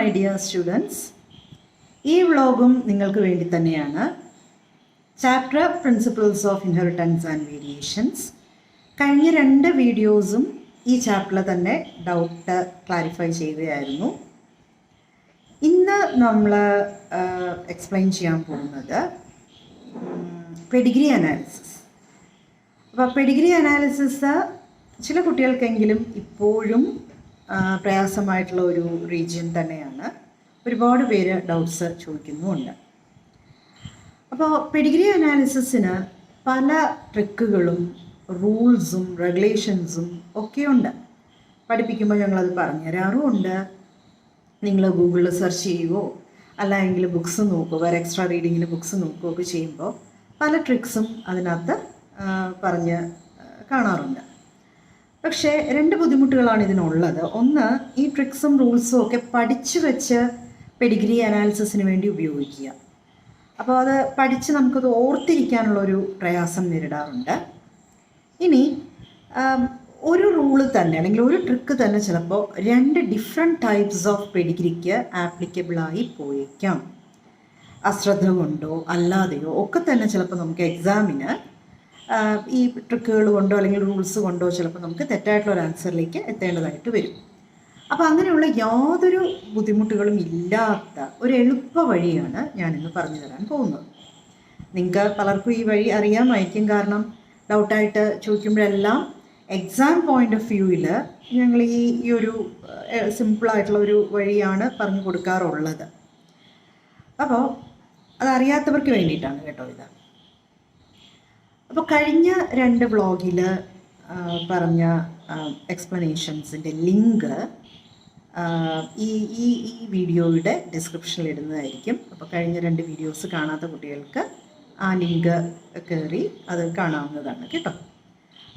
My dear students, ഈ വ്ളോഗും നിങ്ങൾക്ക് വേണ്ടി തന്നെയാണ്. Chapter principles of inheritance and variations. കഴിഞ്ഞ 2 വീഡിയോസും ഈ ചാപ്റ്ററിൽ തന്നെ ഡൗട്ട് ക്ലാരിഫൈ ചെയ്യുകയായിരുന്നു. ഇന്ന് നമ്മൾ എക്സ്പ്ലെയിൻ ചെയ്യാൻ പോകുന്നത് പെഡിഗ്രി അനാലിസിസ്. അപ്പോൾ പെഡിഗ്രി അനാലിസിസ് ചില കുട്ടികൾക്കെങ്കിലും ഇപ്പോഴും പ്രയാസമായിട്ടുള്ള ഒരു റീജിയൻ തന്നെയാണ്. ഒരുപാട് പേര് ഡൗട്ട്സ് ചോദിക്കുന്നുമുണ്ട്. അപ്പോൾ പെഡിഗ്രി അനാലിസിസിന് പല ട്രിക്കുകളും റൂൾസും റെഗുലേഷൻസും ഒക്കെയുണ്ട്. പഠിപ്പിക്കുമ്പോൾ ഞങ്ങളത് പറഞ്ഞു തരാറുമുണ്ട്. നിങ്ങൾ ഗൂഗിളിൽ സെർച്ച് ചെയ്യുകയോ അല്ലെങ്കിൽ ബുക്സ് നോക്കുക, എക്സ്ട്രാ റീഡിങ്ങിന് ബുക്സ് നോക്കുകയൊക്കെ ചെയ്യുമ്പോൾ പല ട്രിക്സും അതിനകത്ത് പറഞ്ഞ് കാണാറുണ്ട്. പക്ഷേ 2 ബുദ്ധിമുട്ടുകളാണ് ഇതിനുള്ളത്. ഒന്ന്, ഈ ട്രിക്സും റൂൾസും ഒക്കെ പഠിച്ചു വെച്ച് പെഡിഗ്രി അനാലിസിസിന് വേണ്ടി ഉപയോഗിക്കുക. അപ്പോൾ അത് പഠിച്ച് നമുക്കത് ഓർത്തിരിക്കാനുള്ളൊരു പ്രയാസം നേരിടാറുണ്ട്. ഇനി ഒരു റൂള് തന്നെ അല്ലെങ്കിൽ ഒരു ട്രിക്ക് തന്നെ ചിലപ്പോൾ 2 ഡിഫറെൻറ്റ് ടൈപ്സ് ഓഫ് പെഡിഗ്രിക്ക് ആപ്ലിക്കബിളായി പോയേക്കാം. അശ്രദ്ധ കൊണ്ടോ അല്ലാതെയോ ഒക്കെ തന്നെ ചിലപ്പോൾ നമുക്ക് എക്സാമിന് ഈ ട്രിക്കുകൾ കൊണ്ടോ അല്ലെങ്കിൽ റൂൾസ് കൊണ്ടോ ചിലപ്പോൾ നമുക്ക് തെറ്റായിട്ടുള്ളൊരു ആൻസറിലേക്ക് എത്തേണ്ടതായിട്ട് വരും. അപ്പോൾ അങ്ങനെയുള്ള യാതൊരു ബുദ്ധിമുട്ടുകളും ഇല്ലാത്ത ഒരു എളുപ്പ വഴിയാണ് ഞാനിന്ന് പറഞ്ഞു തരാൻ പോകുന്നത്. നിങ്ങൾക്ക് പലർക്കും ഈ വഴി അറിയാമായിരിക്കും. കാരണം ഡൗട്ടായിട്ട് ചോദിക്കുമ്പോഴെല്ലാം എക്സാം പോയിൻ്റ് ഓഫ് വ്യൂവിൽ ഞങ്ങൾ ഈ ഒരു സിമ്പിളായിട്ടുള്ള ഒരു വഴിയാണ് പറഞ്ഞു കൊടുക്കാറുള്ളത്. അപ്പോൾ അതറിയാത്തവർക്ക് വേണ്ടിയിട്ടാണ് കേട്ടോ ഇത്. അപ്പോൾ കഴിഞ്ഞ 2 വ്ളോഗിൽ പറഞ്ഞ എക്സ്പ്ലനേഷൻസിൻ്റെ ലിങ്ക് ഈ വീഡിയോയുടെ ഡിസ്ക്രിപ്ഷനിൽ ഇടുന്നതായിരിക്കും. അപ്പോൾ കഴിഞ്ഞ 2 വീഡിയോസ് കാണാത്ത കുട്ടികൾക്ക് ആ ലിങ്ക് കയറി അത് കാണാവുന്നതാണ് കേട്ടോ.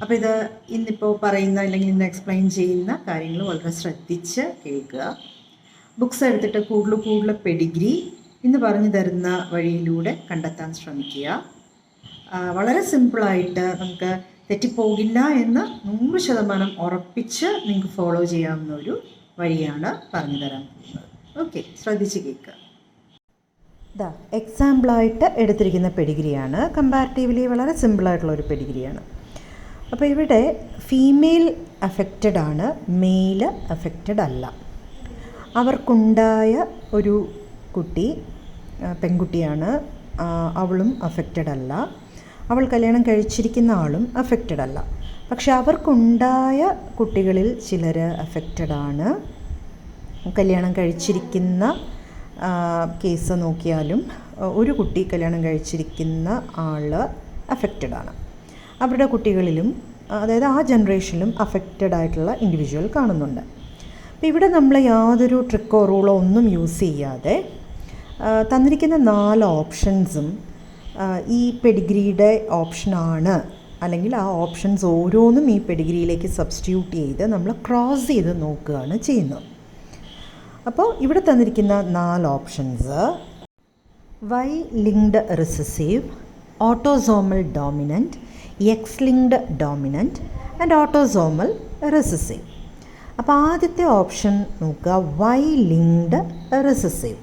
അപ്പോൾ ഇത് ഇന്നിപ്പോൾ പറയുന്ന അല്ലെങ്കിൽ ഇന്ന് എക്സ്പ്ലെയിൻ ചെയ്യുന്ന കാര്യങ്ങൾ വളരെ ശ്രദ്ധിച്ച് കേൾക്കുക. ബുക്സ് എടുത്തിട്ട് കൂടുതൽ പെഡിഗ്രി ഇന്ന് പറഞ്ഞു തരുന്ന വഴിയിലൂടെ കണ്ടെത്താൻ ശ്രമിക്കുക. വളരെ സിമ്പിളായിട്ട് നമുക്ക് തെറ്റിപ്പോകില്ല എന്ന് 100% ഉറപ്പിച്ച് നിങ്ങൾക്ക് ഫോളോ ചെയ്യാവുന്ന ഒരു വഴിയാണ് പറഞ്ഞു തരാൻ പോകുന്നത്. ഓക്കെ, ശ്രദ്ധിച്ച് കേൾക്കുക. ഇതാ എക്സാമ്പിളായിട്ട് എടുത്തിരിക്കുന്ന പെഡിഗ്രിയാണ്. കമ്പാരിറ്റീവ്ലി വളരെ സിമ്പിളായിട്ടുള്ളൊരു പെഡിഗ്രിയാണ്. അപ്പോൾ ഇവിടെ ഫീമെയിൽ അഫക്റ്റഡ് ആണ്, മെയിൽ അഫക്റ്റഡ് അല്ല. അവർക്കുണ്ടായ ഒരു കുട്ടി പെൺകുട്ടിയാണ്, അവളും അഫക്റ്റഡ് അല്ല. അവൾ കല്യാണം കഴിച്ചിരിക്കുന്ന ആളും അഫക്റ്റഡ് അല്ല. പക്ഷെ അവർക്കുണ്ടായ കുട്ടികളിൽ ചിലർ അഫക്റ്റഡ് ആണ്. കല്യാണം കഴിച്ചിരിക്കുന്ന കേസ് നോക്കിയാലും ഒരു കുട്ടി കല്യാണം കഴിച്ചിരിക്കുന്ന ആൾ അഫക്റ്റഡ് ആണ്. അവരുടെ കുട്ടികളിലും അതായത് ആ ജനറേഷനിലും അഫക്റ്റഡ് ആയിട്ടുള്ള ഇൻഡിവിജ്വൽ കാണുന്നുണ്ട്. അപ്പോൾ ഇവിടെ നമ്മൾ യാതൊരു ട്രിക്കോ റൂളോ ഒന്നും യൂസ് ചെയ്യാതെ തന്നിരിക്കുന്ന 4 ഓപ്ഷൻസും ഈ പെഡിഗ്രിയുടെ ഓപ്ഷനാണ്, അല്ലെങ്കിൽ ആ ഓപ്ഷൻസ് ഓരോന്നും ഈ പെഡിഗ്രിയിലേക്ക് സബ്സ്റ്റിറ്റ്യൂട്ട് ചെയ്ത് നമ്മൾ ക്രോസ് ചെയ്ത് നോക്കുകയാണ് ചെയ്യുന്നത്. അപ്പോൾ ഇവിടെ തന്നിരിക്കുന്ന 4 options Y linked recessive, autosomal dominant, X linked dominant and autosomal recessive. അപ്പോൾ ആദ്യത്തെ ഓപ്ഷൻ നോക്കുക, വൈ ലിങ്ക്ഡ് റിസസീവ്.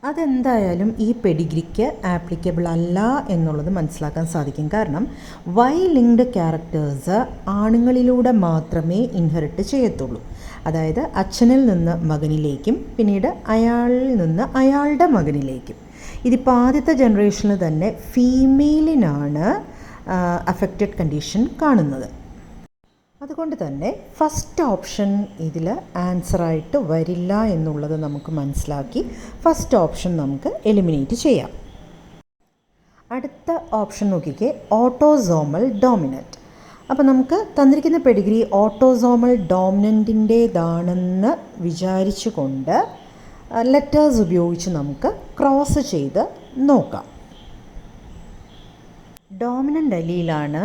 അതെന്തായാലും ഈ പെഡിഗ്രിക്ക് ആപ്ലിക്കബിൾ അല്ല എന്നുള്ളത് മനസ്സിലാക്കാൻ സാധിക്കും. കാരണം വൈ ലിങ്ക്ഡ് ക്യാരക്ടേഴ്സ് ആണുങ്ങളിലൂടെ മാത്രമേ ഇൻഹെറിറ്റ് ചെയ്യത്തുള്ളൂ. അതായത് അച്ഛനിൽ നിന്ന് മകനിലേക്കും പിന്നീട് അയാളിൽ നിന്ന് അയാളുടെ മകനിലേക്കും. ഇതിപ്പോൾ ആദ്യത്തെ ജനറേഷനിൽ തന്നെ ഫീമെയിലിനാണ് അഫക്റ്റഡ് കണ്ടീഷൻ കാണുന്നത്. അതുകൊണ്ട് തന്നെ ഫസ്റ്റ് ഓപ്ഷൻ ഇതിൽ ആൻസറായിട്ട് വരില്ല എന്നുള്ളത് നമുക്ക് മനസ്സിലാക്കി ഫസ്റ്റ് ഓപ്ഷൻ നമുക്ക് എലിമിനേറ്റ് ചെയ്യാം. അടുത്ത ഓപ്ഷൻ നോക്കിക്കേ, ഓട്ടോസോമൽ ഡോമിനൻറ്റ്. അപ്പോൾ നമുക്ക് തന്നിരിക്കുന്ന പെഡിഗ്രി ഓട്ടോസോമൽ ഡോമിനൻറ്റിൻ്റേതാണെന്ന് വിചാരിച്ചു കൊണ്ട് ലെറ്റേഴ്സ് ഉപയോഗിച്ച് നമുക്ക് ക്രോസ് ചെയ്ത് നോക്കാം. ഡോമിനൻ്റ് അലീലാണ്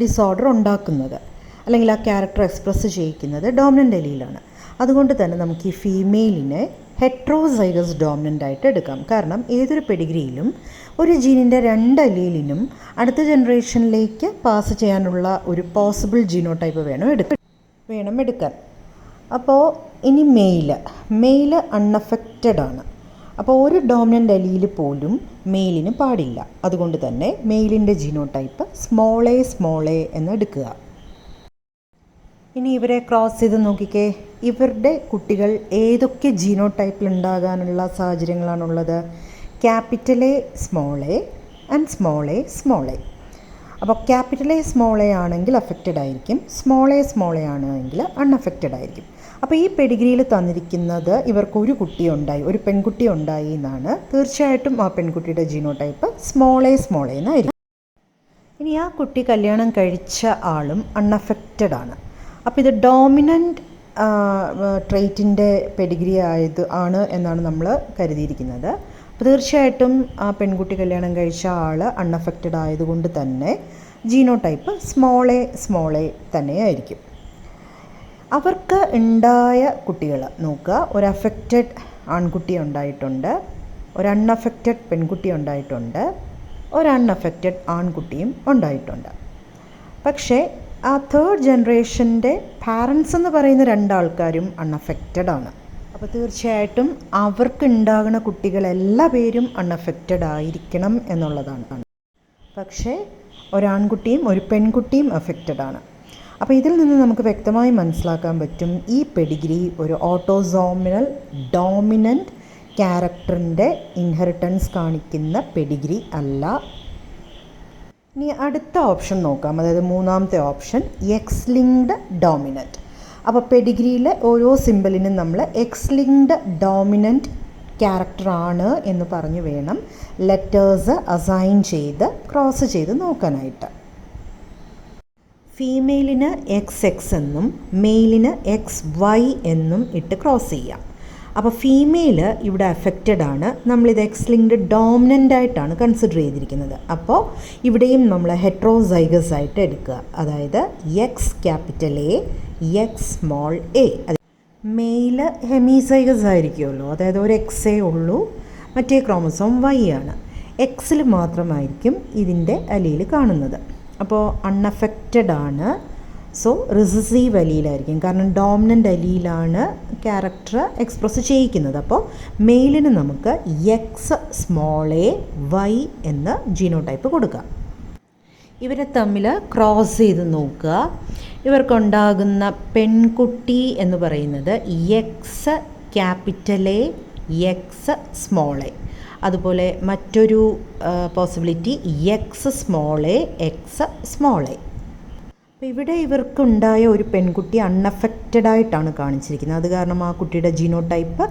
ഡിസോർഡർ ഉണ്ടാക്കുന്നത്, അല്ലെങ്കിൽ ആ ക്യാരക്ടർ എക്സ്പ്രസ് ചെയ്യിക്കുന്നത് ഡോമിനൻ്റ് അലീലാണ്. അതുകൊണ്ട് തന്നെ നമുക്ക് ഈ ഫീമെയിലിനെ ഹെട്രോസൈഗസ് ഡോമിനൻ്റ് ആയിട്ട് എടുക്കാം. കാരണം ഏതൊരു പെഡിഗ്രിയിലും ഒരു ജീനിൻ്റെ 2 അലീലിനും അടുത്ത ജനറേഷനിലേക്ക് പാസ് ചെയ്യാനുള്ള ഒരു പോസിബിൾ ജീനോടൈപ്പ് വേണം എടുക്കാൻ. അപ്പോൾ ഇനി മെയില് അൺഅഫക്റ്റഡ് ആണ്. അപ്പോൾ ഒരു ഡോമിനൻ്റ് അലീൽ പോലും മെയിലിന് പാടില്ല. അതുകൊണ്ട് തന്നെ മെയിലിൻ്റെ ജീനോടൈപ്പ് സ്മോൾ എ എന്ന് എടുക്കുക. ഇനി ഇവരെ ക്രോസ് ചെയ്ത് നോക്കിക്കേ. ഇവരുടെ കുട്ടികൾ ഏതൊക്കെ ജീനോടൈപ്പിൽ ഉണ്ടാകാനുള്ള സാഹചര്യങ്ങളാണുള്ളത്? Capital A and small a. അപ്പോൾ ക്യാപിറ്റൽ എ ആണെങ്കിൽ അഫക്റ്റഡ് ആയിരിക്കും, സ്മോൾ എ ആണെങ്കിൽ അൺഅഫക്റ്റഡ് ആയിരിക്കും. അപ്പോൾ ഈ പെഡിഗ്രിയിൽ തന്നിരിക്കുന്നത് ഇവർക്കൊരു കുട്ടിയുണ്ടായി, ഒരു പെൺകുട്ടി ഉണ്ടായി എന്നാണ്. തീർച്ചയായിട്ടും ആ പെൺകുട്ടിയുടെ ജീനോടൈപ്പ് സ്മോൾ എ എന്നായിരിക്കും. ഇനി ആ കുട്ടി കല്യാണം കഴിച്ച ആളും അൺഅഫക്റ്റഡ് ആണ്. അപ്പോൾ ഇത് ഡോമിനൻ്റ് ട്രെയ്റ്റിൻ്റെ പെഡിഗ്രി ആണ് എന്നാണ് നമ്മൾ കരുതിയിരിക്കുന്നത്. അപ്പോൾ തീർച്ചയായിട്ടും ആ പെൺകുട്ടി കല്യാണം കഴിച്ച ആൾ അൺഅഫക്റ്റഡ് ആയതുകൊണ്ട് തന്നെ ജീനോടൈപ്പ് സ്മോൾ എ തന്നെയായിരിക്കും. അവർക്ക് ഉണ്ടായ കുട്ടികൾ നോക്കുക. ഒരു അഫക്റ്റഡ് ആൺകുട്ടി ഉണ്ടായിട്ടുണ്ട്, ഒരു അൺഅഫക്റ്റഡ് പെൺകുട്ടി ഉണ്ടായിട്ടുണ്ട്, ഒരു അൺഅഫക്റ്റഡ് ആൺകുട്ടിയും ഉണ്ടായിട്ടുണ്ട്. പക്ഷേ ആ തേർഡ് ജനറേഷൻ്റെ പാരൻസ് എന്ന് പറയുന്ന രണ്ടാൾക്കാരും അൺഅഫക്റ്റഡ് ആണ്. അപ്പോൾ തീർച്ചയായിട്ടും അവർക്കുണ്ടാകുന്ന കുട്ടികളെല്ലാ പേരും അൺഅഫക്റ്റഡ് ആയിരിക്കണം എന്നുള്ളതാണ്. പക്ഷേ ഒരാൺകുട്ടിയും ഒരു പെൺകുട്ടിയും അഫക്റ്റഡ് ആണ്. അപ്പോൾ ഇതിൽ നിന്ന് നമുക്ക് വ്യക്തമായി മനസ്സിലാക്കാൻ പറ്റും ഈ പെഡിഗ്രി ഒരു ഓട്ടോസോമൽ ഡോമിനൻ്റ് ക്യാരക്ടറിൻ്റെ ഇൻഹെറിറ്റൻസ് കാണിക്കുന്ന പെഡിഗ്രി അല്ല. ഇനി അടുത്ത ഓപ്ഷൻ നോക്കാം, അതായത് മൂന്നാമത്തെ ഓപ്ഷൻ എക്സ് ലിങ്ക്ഡ് ഡോമിനൻ്റ്. അപ്പോൾ പെഡിഗ്രിയിലെ ഓരോ സിമ്പലിനും നമ്മൾ എക്സ് ലിങ്ക്ഡ് ഡോമിനൻ്റ് ക്യാരക്ടറാണ് എന്ന് പറഞ്ഞു വേണം ലെറ്റേഴ്സ് അസൈൻ ചെയ്ത് ക്രോസ് ചെയ്ത് നോക്കാനായിട്ട്. ഫീമെയിലിന് XX എന്നും മെയിലിന് XY എന്നും ഇട്ട് ക്രോസ് ചെയ്യാം. അപ്പോൾ ഫീമെയിൽ ഇവിടെ അഫക്റ്റഡ് ആണ്, നമ്മളിത് എക്സ് ലിങ്ക്ഡ് ഡോമിനൻ്റ് ആയിട്ടാണ് കൺസിഡർ ചെയ്തിരിക്കുന്നത്. അപ്പോൾ ഇവിടെയും നമ്മൾ ഹെട്രോസൈഗസ് ആയിട്ട് എടുക്കുക, അതായത് X capital A X small a. Male hemizygous ആയിരിക്കുമല്ലോ, അതായത് ഒരു എക്സേ ഉള്ളൂ, മറ്റേ ക്രോമസോം Y ആണ്. എക്സിൽ മാത്രമായിരിക്കും ഇതിൻ്റെ അലീൽ കാണുന്നത്. അപ്പോൾ അൺഅഫക്റ്റഡ് ആണ്, സോ റിസസീവ് അലീലായിരിക്കും, കാരണം ഡോമിനൻ്റ് അലീലാണ് ക്യാരക്ടർ എക്സ്പ്രസ് ചെയ്യിക്കുന്നത്. അപ്പോൾ മെയിലിന് നമുക്ക് എക്സ് സ്മോൾ എ വൈ എന്ന ജീനോടൈപ്പ് കൊടുക്കാം. ഇവരെ തമ്മിൽ ക്രോസ് ചെയ്ത് നോക്കുക. ഇവർക്കുണ്ടാകുന്ന പെൺകുട്ടി എന്ന് പറയുന്നത് X capital A X small A. അതുപോലെ മറ്റൊരു possibility X small A X small a. അപ്പോൾ ഇവിടെ ഇവർക്കുണ്ടായ ഒരു പെൺകുട്ടി അൺഅഫക്റ്റഡ് ആയിട്ടാണ് കാണിച്ചിരിക്കുന്നത്. അത് കാരണം ആ കുട്ടിയുടെ genotype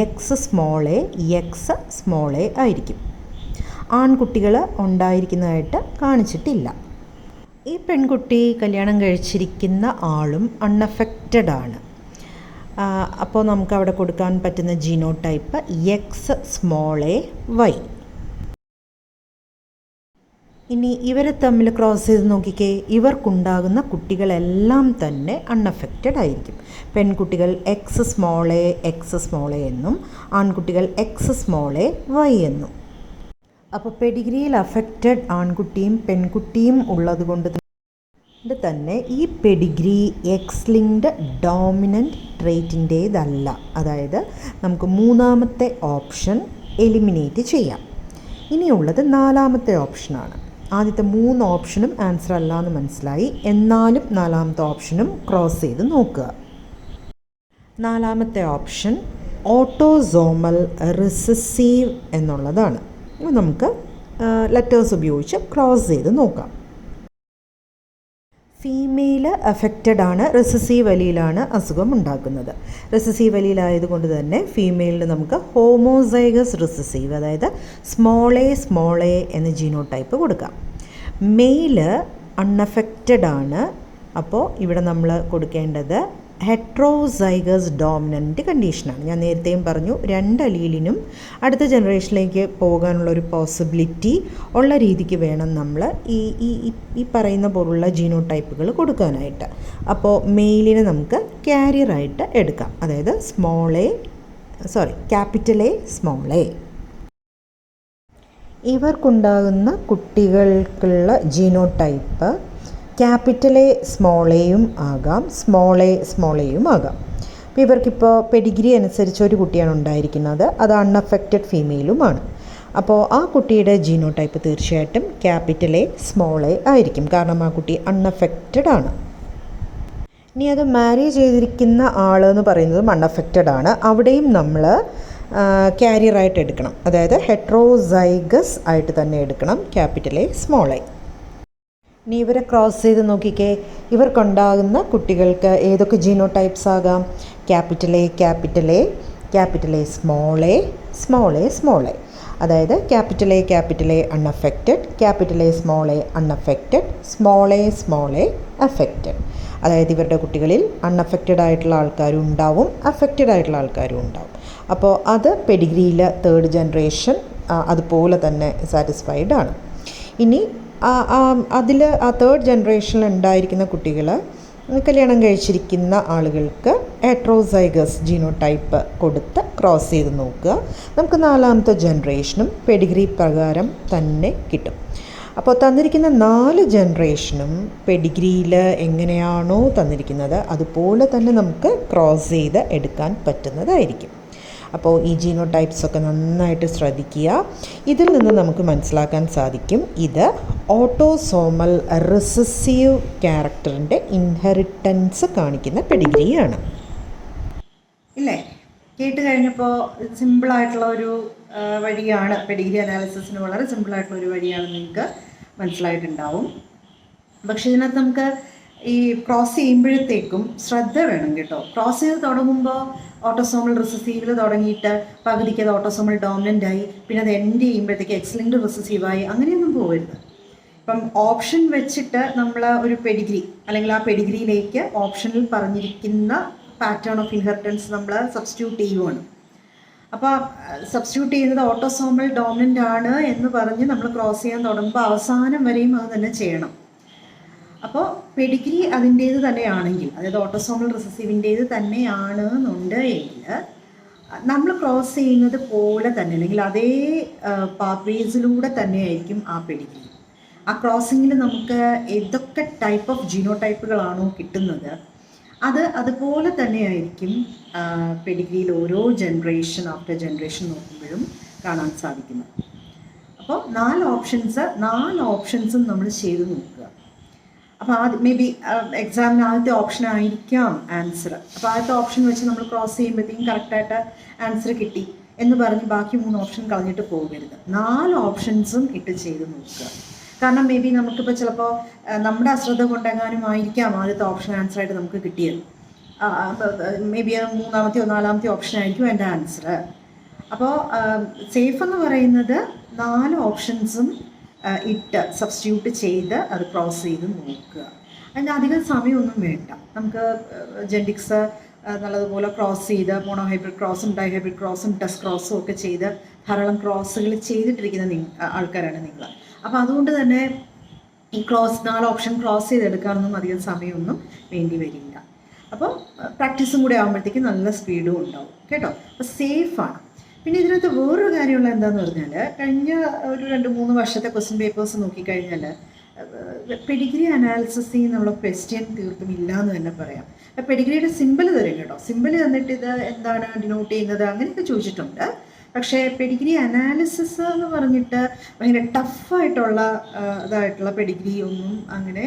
X small A X small A ആയിരിക്കും. ആൺകുട്ടികൾ ഉണ്ടായിരിക്കുന്നതായിട്ട് കാണിച്ചിട്ടില്ല. ഈ പെൺകുട്ടി കല്യാണം കഴിച്ചിരിക്കുന്ന ആളും അൺഅഫക്റ്റഡ് ആണ്. അപ്പോൾ നമുക്ക് അവിടെ കൊടുക്കാൻ പറ്റുന്ന genotype X small A Y. ഇനി ഇവരെ തമ്മിൽ ക്രോസ് ചെയ്ത് നോക്കിക്കേ. ഇവർക്കുണ്ടാകുന്ന കുട്ടികളെല്ലാം തന്നെ അൺഅഫക്റ്റഡ് ആയിരിക്കും. പെൺകുട്ടികൾ X small A X small A എന്നും ആൺകുട്ടികൾ എക്സ് സ്മോൾ എ വൈ എന്നും. അപ്പോൾ പെഡിഗ്രിയിൽ അഫക്റ്റഡ് ആൺകുട്ടിയും പെൺകുട്ടിയും ഉള്ളത് കൊണ്ട് തന്നെ ഈ പെഡിഗ്രി എക്സ് ലിങ്ക്ഡ് ഡോമിനൻ്റ് ട്രെയ്റ്റിൻ്റേതല്ല. അതായത് നമുക്ക് മൂന്നാമത്തെ ഓപ്ഷൻ എലിമിനേറ്റ് ചെയ്യാം. ഇനിയുള്ളത് നാലാമത്തെ ഓപ്ഷനാണ്. ആദ്യത്തെ 3 ഓപ്ഷനും ആൻസർ അല്ല എന്ന് മനസ്സിലായി, എന്നാലും നാലാമത്തെ ഓപ്ഷനും ക്രോസ് ചെയ്ത് നോക്കുക. നാലാമത്തെ ഓപ്ഷൻ ഓട്ടോസോമൽ റിസസീവ് എന്നുള്ളതാണ്. നമുക്ക് ലെറ്റേഴ്സ് ഉപയോഗിച്ച് ക്രോസ് ചെയ്ത് നോക്കാം. ഫീമെയിൽ അഫക്റ്റഡ് ആണ്, റിസസീവ് അലീലാണ് അസുഖം ഉണ്ടാക്കുന്നത്. റിസസീവ് അലീലായതുകൊണ്ട് തന്നെ ഫീമെയിലിന് നമുക്ക് ഹോമോസൈഗസ് റിസസീവ്, അതായത് സ്മോൾ എ എന്ന ജീനോടൈപ്പ് കൊടുക്കാം. മെയിൽ അൺഅഫക്റ്റഡ് ആണ്. അപ്പോൾ ഇവിടെ നമ്മൾ കൊടുക്കേണ്ടത് ഹെട്രോസൈഗസ് ഡോമിനൻ്റ് കണ്ടീഷനാണ്. ഞാൻ നേരത്തെയും പറഞ്ഞു, 2 അലീലിനും അടുത്ത ജനറേഷനിലേക്ക് പോകാനുള്ള ഒരു പോസിബിലിറ്റി ഉള്ള രീതിക്ക് വേണം നമ്മൾ ഈ പറയുന്ന പോലുള്ള ജീനോടൈപ്പുകൾ കൊടുക്കാനായിട്ട്. അപ്പോൾ മെയിലിനെ നമുക്ക് ക്യാരിയറായിട്ട് എടുക്കാം, അതായത് ക്യാപിറ്റൽ എ സ്മോൾ എ. ഇവർക്കുണ്ടാകുന്ന കുട്ടികൾക്കുള്ള ജീനോടൈപ്പ് ക്യാപിറ്റൽ എ സ്മോൾ എയും ആകാം, സ്മോൾ എയും ആകാം. അപ്പോൾ ഇവർക്കിപ്പോൾ പെഡിഗ്രി അനുസരിച്ച് ഒരു കുട്ടിയാണ് ഉണ്ടായിരിക്കുന്നത്, അത് അൺഅഫക്റ്റഡ് ഫീമെയിലുമാണ്. അപ്പോൾ ആ കുട്ടിയുടെ ജീനോടൈപ്പ് തീർച്ചയായിട്ടും ക്യാപിറ്റൽ എ സ്മോൾ എ ആയിരിക്കും, കാരണം ആ കുട്ടി അൺഅഫക്റ്റഡ് ആണ്. ഇനി അത് മാരി ചെയ്തിരിക്കുന്ന ആളെന്ന് പറയുന്നതും അൺഅഫക്റ്റഡ് ആണ്. അവിടെയും നമ്മൾ ക്യാരിയറായിട്ട് എടുക്കണം, അതായത് ഹെട്രോസൈഗസ് ആയിട്ട് തന്നെ എടുക്കണം, ക്യാപിറ്റൽ എ സ്മോൾ എ. ഇനി ഇവരെ ക്രോസ് ചെയ്ത് നോക്കിക്കേ, ഇവർക്കുണ്ടാകുന്ന കുട്ടികൾക്ക് ഏതൊക്കെ ജീനോടൈപ്സ് ആകാം? Capital A capital A, capital A small a, small a small a. അതായത് capital A unaffected, capital A unaffected, small a affected. അതായത് ഇവരുടെ കുട്ടികളിൽ അൺഅഫക്റ്റഡ് ആയിട്ടുള്ള ആൾക്കാരും ഉണ്ടാവും, അഫക്റ്റഡ് ആയിട്ടുള്ള ആൾക്കാരും ഉണ്ടാവും. അപ്പോൾ അത് പെഡിഗ്രിയിൽ 3rd ജനറേഷൻ അതുപോലെ തന്നെ സാറ്റിസ്ഫൈഡ് ആണ്. ഇനി അതിൽ 3rd ജനറേഷനിൽ ഉണ്ടായിരിക്കുന്ന കുട്ടികൾ കല്യാണം കഴിച്ചിരിക്കുന്ന ആളുകൾക്ക് ഹെട്രോസൈഗസ് ജീനോടൈപ്പ് കൊടുത്ത് ക്രോസ് ചെയ്ത് നോക്കുക. നമുക്ക് 4ാമത്തെ ജനറേഷനും പെഡിഗ്രി പ്രകാരം തന്നെ കിട്ടും. അപ്പോൾ തന്നിരിക്കുന്ന 4 ജനറേഷനും പെഡിഗ്രിയിൽ എങ്ങനെയാണോ തന്നിരിക്കുന്നത് അതുപോലെ തന്നെ നമുക്ക് ക്രോസ് ചെയ്ത് എടുക്കാൻ പറ്റുന്നതായിരിക്കും. അപ്പോൾ ഈ ജീനോടൈപ്സൊക്കെ നന്നായിട്ട് ശ്രദ്ധിക്കുക. ഇതിൽ നിന്ന് നമുക്ക് മനസ്സിലാക്കാൻ സാധിക്കും ഇത് ഓട്ടോസോമൽ റിസസീവ് ക്യാരക്ടറിൻ്റെ ഇൻഹെറിറ്റൻസ് കാണിക്കുന്ന പെഡിഗ്രിയാണ്. ഇല്ലേ, കേട്ട് കഴിഞ്ഞപ്പോൾ സിമ്പിളായിട്ടുള്ള ഒരു വഴിയാണ്, പെഡിഗ്രി അനാലിസിസിന് വളരെ സിമ്പിളായിട്ടുള്ള ഒരു വഴിയാണ് നിങ്ങൾക്ക് മനസ്സിലായിട്ടുണ്ടാവും. പക്ഷേ ഇതിനകത്ത് നമുക്ക് ഈ ക്രോസ് ചെയ്യുമ്പോഴത്തേക്കും ശ്രദ്ധ വേണം കേട്ടോ. ക്രോസ് ചെയ്ത് തുടങ്ങുമ്പോൾ ഓട്ടോസോമൽ റിസസീവിൽ തുടങ്ങിയിട്ട് പകുതിക്ക് അത് ഓട്ടോസോമൽ ഡോമിനൻ്റ് ആയി, പിന്നെ അത് എൻഡ് ചെയ്യുമ്പോഴത്തേക്ക് എക്സ്-ലിങ്ക്ഡ് റിസസീവായി, അങ്ങനെയൊന്നും പോകരുത്. ഇപ്പം ഓപ്ഷൻ വെച്ചിട്ട് നമ്മൾ ഒരു പെഡിഗ്രി അല്ലെങ്കിൽ ആ പെഡിഗ്രിയിലേക്ക് ഓപ്ഷനിൽ പറഞ്ഞിരിക്കുന്ന പാറ്റേൺ ഓഫ് ഇൻഹെറിറ്റൻസ് നമ്മൾ സബ്സ്റ്റിറ്റ്യൂട്ട് ചെയ്യുവാണ്. അപ്പോൾ സബ്സ്റ്റിറ്റ്യൂട്ട് ചെയ്യുന്നത് ഓട്ടോസോമൽ ഡോമിനൻ്റ് ആണ് എന്ന് പറഞ്ഞ് നമ്മൾ ക്രോസ് ചെയ്യാൻ തുടങ്ങുമ്പോൾ അവസാനം വരെയും അത് തന്നെ ചെയ്യണം. അപ്പോൾ പെഡിഗ്രി അതിൻ്റേത് തന്നെയാണെങ്കിൽ, അതായത് ഓട്ടോസോമൽ റിസസീവിൻ്റേത് തന്നെയാണ് എന്നുണ്ട് എങ്കിൽ നമ്മൾ ക്രോസ് ചെയ്യുന്നത് പോലെ തന്നെ അല്ലെങ്കിൽ അതേ പാത്വേസിലൂടെ തന്നെയായിരിക്കും ആ പെഡിഗ്രി. ആ ക്രോസിങ്ങിൽ നമുക്ക് ഏതൊക്കെ ടൈപ്പ് ഓഫ് ജീനോടൈപ്പുകളാണോ കിട്ടുന്നത് അത് അതുപോലെ തന്നെയായിരിക്കും പെഡിഗ്രിയിൽ ഓരോ ജനറേഷൻ ആഫ്റ്റർ ജനറേഷൻ നോക്കുമ്പോഴും കാണാൻ സാധിക്കുന്നത്. അപ്പോൾ 4 ഓപ്ഷൻസും നമ്മൾ ചെയ്ത് നോക്കുക. അപ്പോൾ മേ ബി എക്സാമിന് ആദ്യത്തെ ഓപ്ഷൻ ആയിരിക്കാം ആൻസർ. അപ്പോൾ ആദ്യത്തെ ഓപ്ഷൻ വെച്ച് നമ്മൾ ക്രോസ് ചെയ്യുമ്പോഴത്തേക്കും കറക്റ്റായിട്ട് ആൻസർ കിട്ടി എന്ന് പറഞ്ഞ് ബാക്കി 3 ഓപ്ഷൻ കളഞ്ഞിട്ട് പോകരുത്. 4 ഓപ്ഷൻസും ഇട്ട് ചെയ്ത് നോക്കുക. കാരണം മേ ബി നമുക്കിപ്പോൾ ചിലപ്പോൾ നമ്മുടെ അശ്രദ്ധ കൊണ്ടെങ്ങാനും ആയിരിക്കാം ആദ്യത്തെ ഓപ്ഷൻ ആൻസറായിട്ട് നമുക്ക് കിട്ടിയത്. മേ ബി 3ാമത്തെയോ 4ാമത്തെയോ ഓപ്ഷൻ ആയിരിക്കും എൻ്റെ ആൻസർ. അപ്പോൾ സേഫ് എന്ന് പറയുന്നത് 4 ഓപ്ഷൻസും ഇട്ട് സബ്സ്റ്റിറ്റ്യൂട്ട് ചെയ്ത് അത് ക്രോസ് ചെയ്ത് നോക്കുക. അതിന് അധികം സമയമൊന്നും വേണ്ട. നമുക്ക് ജെൻറ്റിക്സ് നല്ലതുപോലെ ക്രോസ് ചെയ്ത് മോണോഹൈബ്രിഡ് ക്രോസും ഡൈഹൈബ്രിഡ് ക്രോസും ടെസ്റ്റ് ക്രോസും ഒക്കെ ചെയ്ത് ധാരാളം ക്രോസുകൾ ചെയ്തിട്ടിരിക്കുന്ന ആൾക്കാരാണ് നിങ്ങൾ. അപ്പോൾ അതുകൊണ്ട് തന്നെ ഈ 4 ഓപ്ഷൻ ക്രോസ് ചെയ്തെടുക്കാനൊന്നും അധികം സമയമൊന്നും വേണ്ടി വരില്ല. അപ്പോൾ പ്രാക്ടീസും കൂടെ ആകുമ്പോഴത്തേക്ക് നല്ല സ്പീഡും ഉണ്ടാവും കേട്ടോ. അപ്പോൾ സേഫാണ്. പിന്നെ ഇതിനകത്ത് വേറൊരു കാര്യമുള്ള എന്താണെന്ന് പറഞ്ഞാൽ, കഴിഞ്ഞ ഒരു 2-3 വർഷത്തെ ക്വസ്റ്റ്യൻ പേപ്പേഴ്സ് നോക്കിക്കഴിഞ്ഞാൽ പെഡിഗ്രി അനാലിസിസിൽ നിന്നുള്ള ക്വസ്റ്റ്യൻ തീർത്തും ഇല്ല എന്ന് തന്നെ പറയാം. പെഡിഗ്രിയുടെ സിമ്പിൾ തരും കേട്ടോ. സിമ്പിൾ തന്നിട്ട് ഇത് എന്താണ് ഡിനോട്ട് ചെയ്യുന്നത് അങ്ങനെയൊക്കെ ചോദിച്ചിട്ടുണ്ട്. പക്ഷേ പെഡിഗ്രി അനാലിസിസ് എന്ന് പറഞ്ഞിട്ട് ഭയങ്കര ടഫായിട്ടുള്ള ഇതായിട്ടുള്ള പെഡിഗ്രി ഒന്നും അങ്ങനെ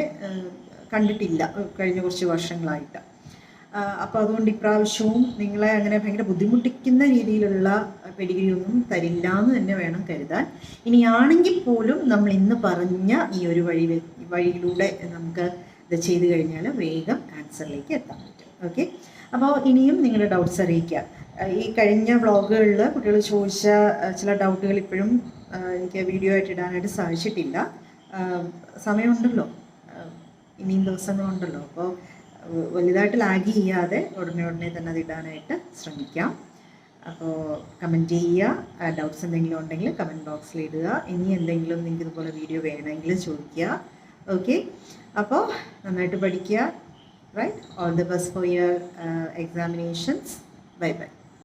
കണ്ടിട്ടില്ല കഴിഞ്ഞ കുറച്ച് വർഷങ്ങളായിട്ട്. അപ്പോൾ അതുകൊണ്ട് ഇപ്രാവശ്യവും നിങ്ങളെ അങ്ങനെ ഭയങ്കര ബുദ്ധിമുട്ടിക്കുന്ന രീതിയിലുള്ള പെഡിഗ്രി ഒന്നും തരില്ല എന്ന് തന്നെ വേണം കരുതാൻ. ഇനിയാണെങ്കിൽ പോലും നമ്മൾ ഇന്ന് പറഞ്ഞ ഈ ഒരു വഴിയിലൂടെ നമുക്ക് ഇത് ചെയ്ത് കഴിഞ്ഞാൽ വേഗം ആൻസറിലേക്ക് എത്താൻ പറ്റും. ഓക്കെ, അപ്പോൾ ഇനിയും നിങ്ങളുടെ ഡൗട്ട്സ് അറിയിക്കുക. ഈ കഴിഞ്ഞ വ്ളോഗുകളിൽ കുട്ടികൾ ചോദിച്ച ചില ഡൗട്ടുകൾ ഇപ്പോഴും എനിക്ക് വീഡിയോ ആയിട്ട് ഇടാനായിട്ട് സാധിച്ചിട്ടില്ല. സമയമുണ്ടല്ലോ, ഇനിയും ദിവസങ്ങളുണ്ടല്ലോ. അപ്പോൾ വലുതായിട്ട് ലാഗ് ചെയ്യാതെ ഉടനെ തന്നെ അത് ഇടാനായിട്ട് ശ്രമിക്കാം. അപ്പോൾ കമൻറ്റ് ചെയ്യുക. ഡൗട്ട്സ് എന്തെങ്കിലും ഉണ്ടെങ്കിൽ കമൻറ്റ് ബോക്സിൽ ഇടുക. ഇനി എന്തെങ്കിലും നിങ്ങൾക്ക് ഇതുപോലെ വീഡിയോ വേണമെങ്കിൽ ചോദിക്കുക. ഓക്കെ, അപ്പോൾ നന്നായിട്ട് പഠിക്കുക. Right, all the best for your examinations. Bye by.